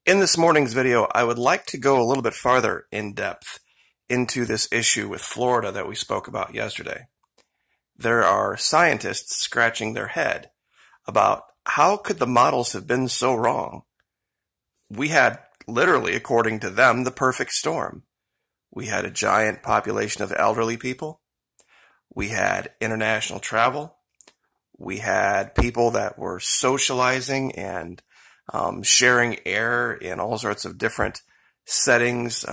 In this morning's video, I would like to go a little bit farther in depth into this issue with Florida that we spoke about yesterday. There are scientists scratching their head about how could the models have been so wrong. We had, literally, according to them, the perfect storm. We had a giant population of elderly people. We had international travel. We had people that were socializing and sharing air in all sorts of different settings,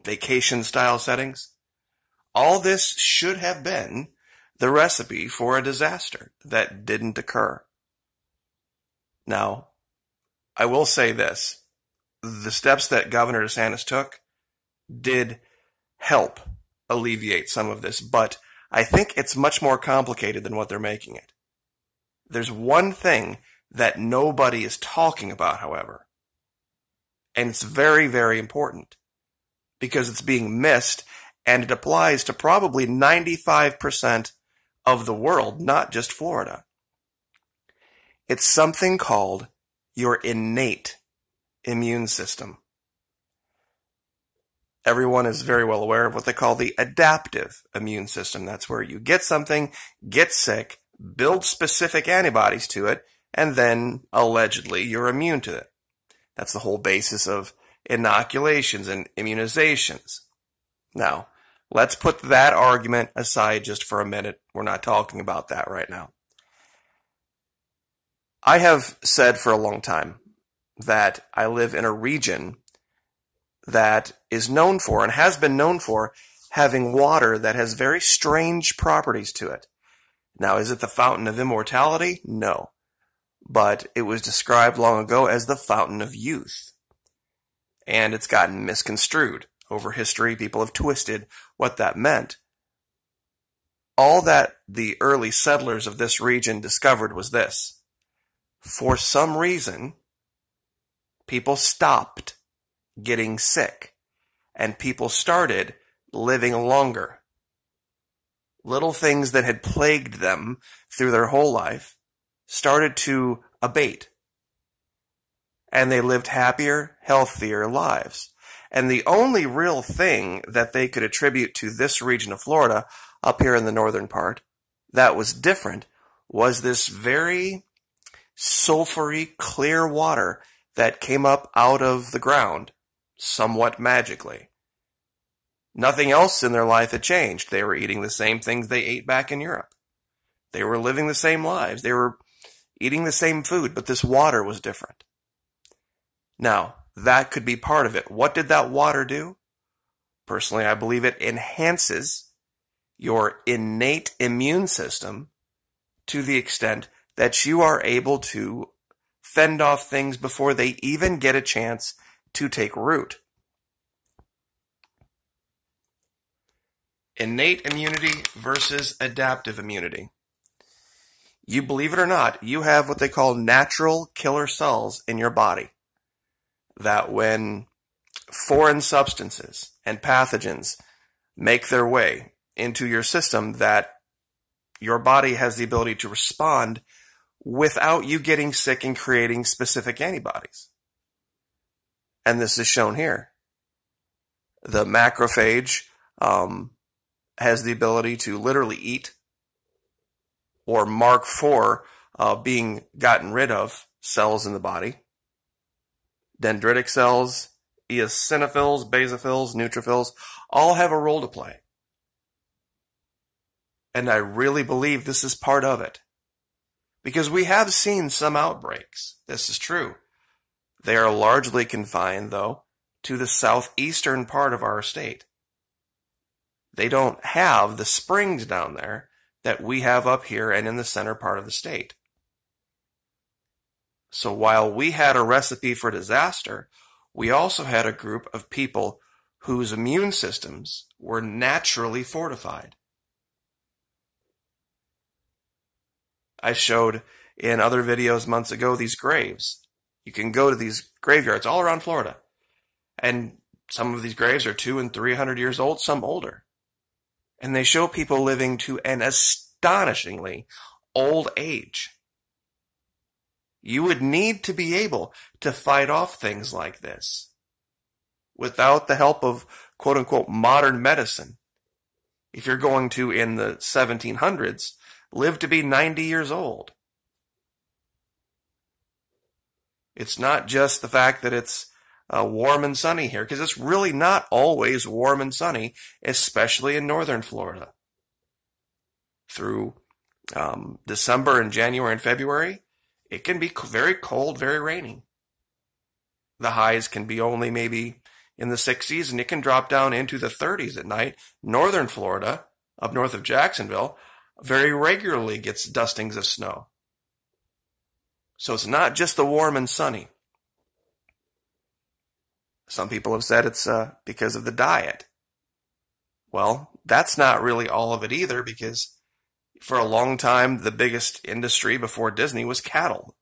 vacation-style settings. All this should have been the recipe for a disaster that didn't occur. Now, I will say this. The steps that Governor DeSantis took did help alleviate some of this, but I think it's much more complicated than what they're making it. There's one thing that nobody is talking about, however, and it's very, very important because it's being missed and it applies to probably 95% of the world, not just Florida. It's something called your innate immune system. Everyone is very well aware of what they call the adaptive immune system. That's where you get something, get sick, build specific antibodies to it, and then, allegedly, you're immune to it. That's the whole basis of inoculations and immunizations. Now, let's put that argument aside just for a minute. We're not talking about that right now. I have said for a long time that I live in a region that is known for, and has been known for, having water that has very strange properties to it. Now, is it the fountain of immortality? No. But it was described long ago as the fountain of youth. And it's gotten misconstrued. Over history, people have twisted what that meant. All that the early settlers of this region discovered was this. For some reason, people stopped getting sick, and people started living longer. Little things that had plagued them through their whole life started to abate. And they lived happier, healthier lives. And the only real thing that they could attribute to this region of Florida, up here in the northern part, that was different, was this very sulfury, clear water that came up out of the ground, somewhat magically. Nothing else in their life had changed. They were eating the same things they ate back in Europe. They were living the same lives. They were eating the same food, but this water was different. Now, that could be part of it. What did that water do? Personally, I believe it enhances your innate immune system to the extent that you are able to fend off things before they even get a chance to take root. Innate immunity versus adaptive immunity. You believe it or not, you have what they call natural killer cells in your body that when foreign substances and pathogens make their way into your system, that your body has the ability to respond without you getting sick and creating specific antibodies. And this is shown here. The macrophage has the ability to literally eat or mark for being gotten rid of cells in the body. Dendritic cells, eosinophils, basophils, neutrophils, all have a role to play. And I really believe this is part of it. Because we have seen some outbreaks. This is true. They are largely confined, though, to the southeastern part of our state. They don't have the springs down there that we have up here and in the center part of the state. So while we had a recipe for disaster, we also had a group of people whose immune systems were naturally fortified. I showed in other videos months ago these graves. You can go to these graveyards all around Florida, and some of these graves are 200 and 300 years old, some older. And they show people living to an astonishingly old age. You would need to be able to fight off things like this without the help of quote-unquote modern medicine. If you're going to, in the 1700s, live to be 90 years old. It's not just the fact that it's warm and sunny here, because it's really not always warm and sunny, especially in northern Florida. Through December and January and February, it can be very cold, very rainy. The highs can be only maybe in the 60s, and it can drop down into the 30s at night. Northern Florida, up north of Jacksonville, very regularly gets dustings of snow. So it's not just the warm and sunny. Some people have said it's because of the diet. Well, that's not really all of it either, because for a long time, the biggest industry before Disney was cattle.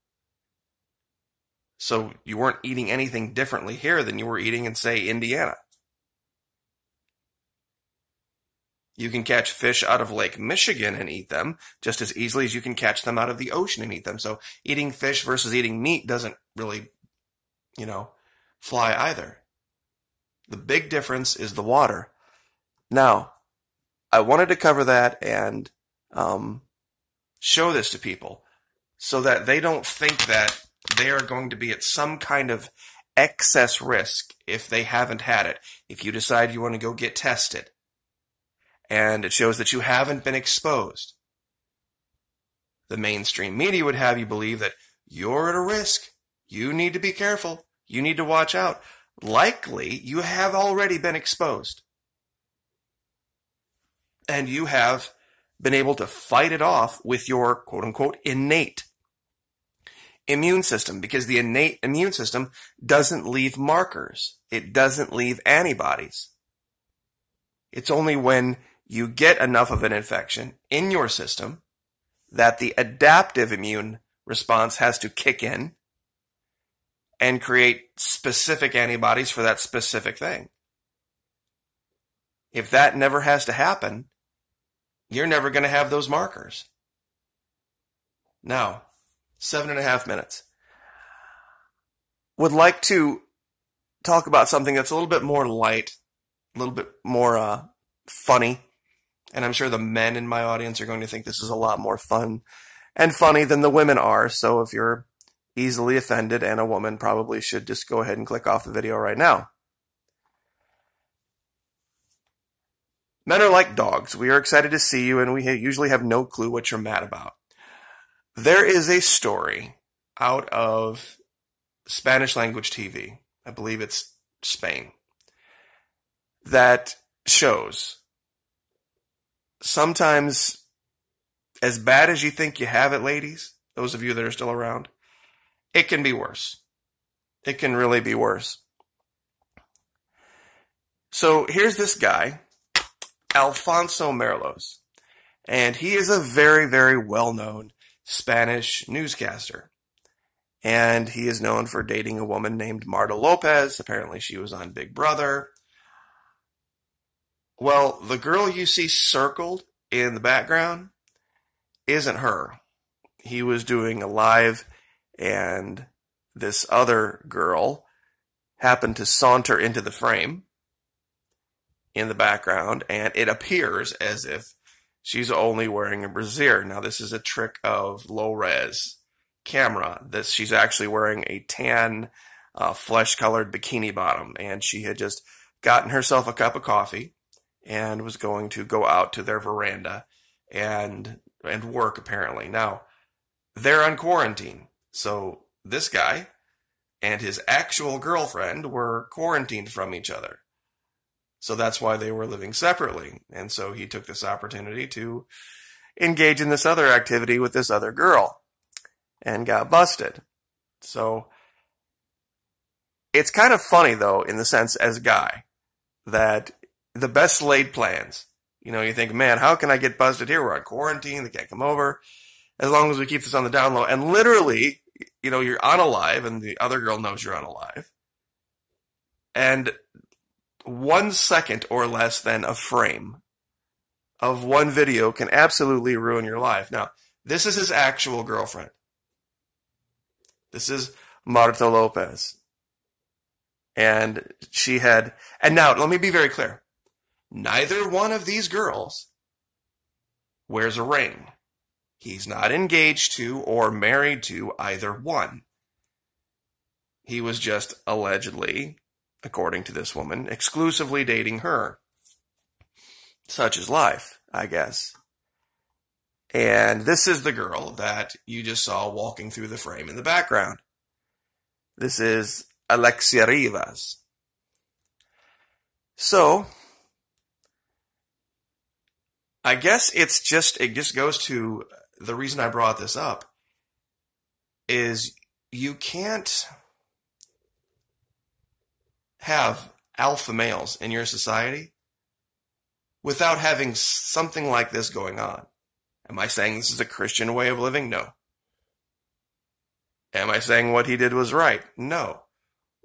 So you weren't eating anything differently here than you were eating in, say, Indiana. You can catch fish out of Lake Michigan and eat them just as easily as you can catch them out of the ocean and eat them. So eating fish versus eating meat doesn't really, fly either. The big difference is the water. Now, I wanted to cover that and show this to people so that they don't think that they are going to be at some kind of excess risk if they haven't had it. If you decide you want to go get tested and it shows that you haven't been exposed, the mainstream media would have you believe that you're at a risk. You need to be careful. You need to watch out. Likely, you have already been exposed. And you have been able to fight it off with your quote-unquote innate immune system, because the innate immune system doesn't leave markers. It doesn't leave antibodies. It's only when you get enough of an infection in your system that the adaptive immune response has to kick in and create specific antibodies for that specific thing. If that never has to happen, you're never going to have those markers. Now, 7.5 minutes. Would like to talk about something that's a little bit more light, a little bit more funny. And I'm sure the men in my audience are going to think this is a lot more fun and funny than the women are. So if you're easily offended and a woman, probably should just go ahead and click off the video right now. Men are like dogs. We are excited to see you, and we usually have no clue what you're mad about. There is a story out of Spanish language TV, I believe it's Spain, that shows sometimes as bad as you think you have it, ladies, those of you that are still around, it can be worse. It can really be worse. So here's this guy, Alfonso Merlos, and he is a very, very well-known Spanish newscaster. And he is known for dating a woman named Marta Lopez. Apparently she was on Big Brother. Well, the girl you see circled in the background isn't her. He was doing a live, and this other girl happened to saunter into the frame in the background, and it appears as if she's only wearing a brassiere. Now, this is a trick of low-res camera. She's actually wearing a tan, flesh-colored bikini bottom, and she had just gotten herself a cup of coffee and was going to go out to their veranda and work, apparently. Now, they're on quarantine, so this guy and his actual girlfriend were quarantined from each other. So that's why they were living separately. And so he took this opportunity to engage in this other activity with this other girl and got busted. So it's kind of funny, though, in the sense as a guy, that the best laid plans, you think, man, how can I get busted here? We're on quarantine. They can't come over. As long as we keep this on the down low. And literally, you're on a live and the other girl knows you're on a live. And 1 second or less than a frame of one video can absolutely ruin your life. Now, this is his actual girlfriend. This is Marta Lopez. And now let me be very clear. Neither one of these girls wears a ring. He's not engaged to or married to either one. He was just allegedly, according to this woman, exclusively dating her. Such is life, I guess. And this is the girl that you just saw walking through the frame in the background. This is Alexia Rivas. So, I guess it just goes to the reason I brought this up is you can't have alpha males in your society without having something like this going on. Am I saying this is a Christian way of living? No. Am I saying what he did was right? No.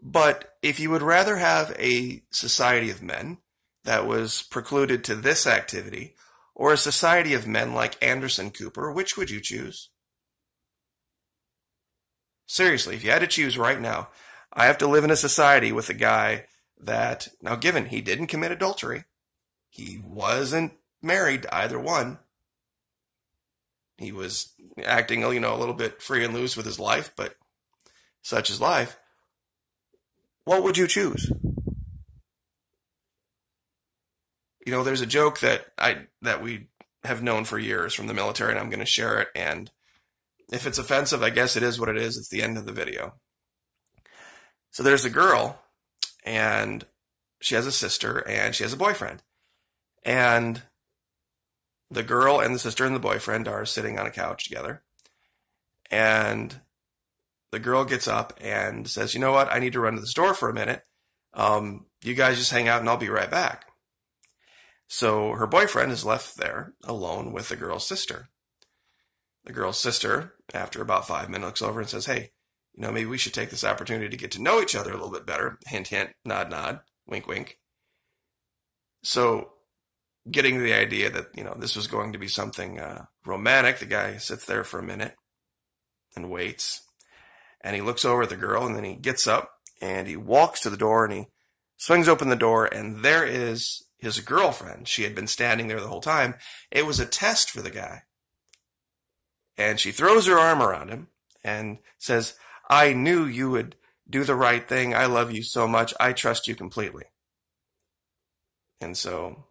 But if you would rather have a society of men that was precluded to this activity, or a society of men like Anderson Cooper, which would you choose? Seriously, if you had to choose right now, I have to live in a society with a guy that, now given he didn't commit adultery, he wasn't married to either one, he was acting, a little bit free and loose with his life, but such is life. What would you choose? There's a joke that we have known for years from the military, and I'm going to share it. And if it's offensive, I guess it is what it is. It's the end of the video. So there's a girl, and she has a sister, and she has a boyfriend. And the girl and the sister and the boyfriend are sitting on a couch together. And the girl gets up and says, you know what? I need to run to the store for a minute. You guys just hang out and I'll be right back. So her boyfriend is left there alone with the girl's sister. The girl's sister, after about 5 minutes, looks over and says, hey, maybe we should take this opportunity to get to know each other a little bit better. Hint, hint, nod, nod, wink, wink. So getting the idea that, this was going to be something romantic, the guy sits there for a minute and waits. And he looks over at the girl, and then he gets up and he walks to the door and he swings open the door, and there is his girlfriend. She had been standing there the whole time. It was a test for the guy. And she throws her arm around him and says, I knew you would do the right thing. I love you so much. I trust you completely. And so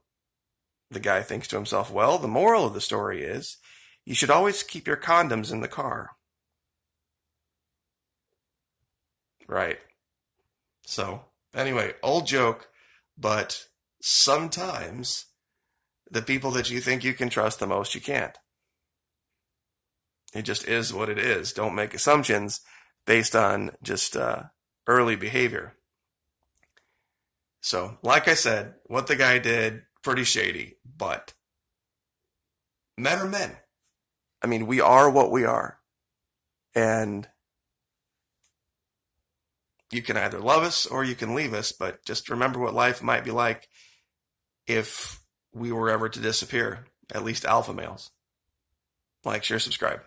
the guy thinks to himself, well, the moral of the story is you should always keep your condoms in the car. Right. So, anyway, old joke, but sometimes the people that you think you can trust the most, you can't. It just is what it is. Don't make assumptions based on just early behavior. So, like I said, what the guy did, pretty shady, but men are men. I mean, we are what we are. And you can either love us or you can leave us, but just remember what life might be like if we were ever to disappear, at least alpha males. Like, share, subscribe.